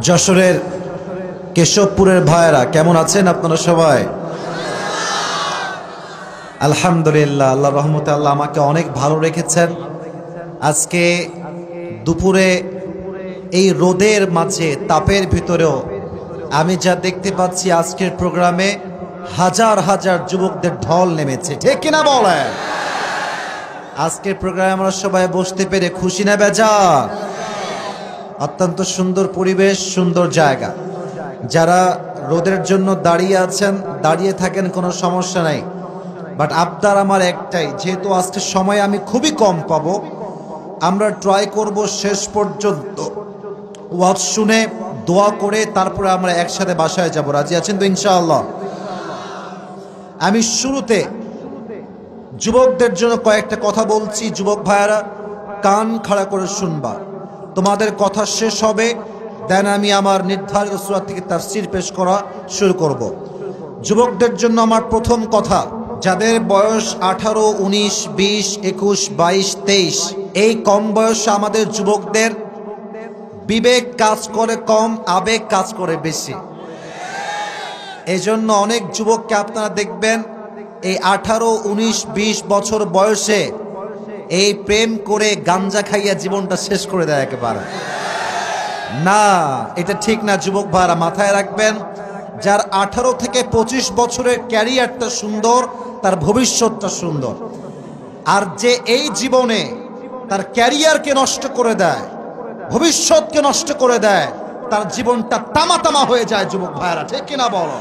যশোরের কেশবপুরের ভাইয়েরা কেমন আছেন আপনারা সবাই? আলহামদুলিল্লাহ, আল্লাহর রহমতে আল্লাহ আমাকে অনেক ভালো রেখেছেন। আজকে দুপুরে এই রোদের মাঝে তাপের ভিতরেও আমি যা দেখতে পাচ্ছি, আজকের প্রোগ্রামে হাজার হাজার যুবকদের ঢল নেমেছে, ঠিক কিনা বলেন? আজকের প্রোগ্রামে আমরা সবাই বসতে পেরে খুশি না বেজার? অত্যন্ত সুন্দর পরিবেশ, সুন্দর জায়গা। যারা রোদের জন্য দাঁড়িয়ে আছেন, দাঁড়িয়ে থাকেন, কোনো সমস্যা নাই। বাট আবদার আমার একটাই, যেহেতু আজকে সময় আমি খুবই কম পাবো, আমরা ট্রাই করব শেষ পর্যন্ত ওয়াজ শুনে দোয়া করে তারপরে আমরা একসাথে বাসায় যাব। রাজি আছেন তো ইনশাআল্লাহ? আমি শুরুতে যুবকদের জন্য কয়েকটা কথা বলছি। যুবক ভাইয়ারা কান খাড়া করে শুনবা। তোমাদের কথা শেষ হবে, দেন আমি আমার নির্ধারিত সূরা থেকে তাফসীর পেশ করা শুরু করব। যুবকদের জন্য আমার প্রথম কথা, যাদের বয়স 18, 19, 20, 21, 22, 23, এই কম বয়সে আমাদের যুবকদের বিবেক কাজ করে কম, আবেগ কাজ করে বেশি। এই জন্য অনেক যুবককে আপনারা দেখবেন এই 18, 19, 20 বছর বয়সে এই প্রেম করে গাঞ্জা খাইয়া জীবনটা শেষ করে দেয় একেবারে। না, এটা ঠিক না। যুবক ভাইরা মাথায় রাখবেন, যার 18 থেকে 25 বছরের ক্যারিয়ারটা সুন্দর, তার ভবিষ্যৎটা সুন্দর। আর যে এই জীবনে তার ক্যারিয়ারকে নষ্ট করে দেয়, ভবিষ্যৎকে নষ্ট করে দেয়, তার জীবনটা তামা তামা হয়ে যায়। যুবক ভাইরা ঠিক কিনা বলো?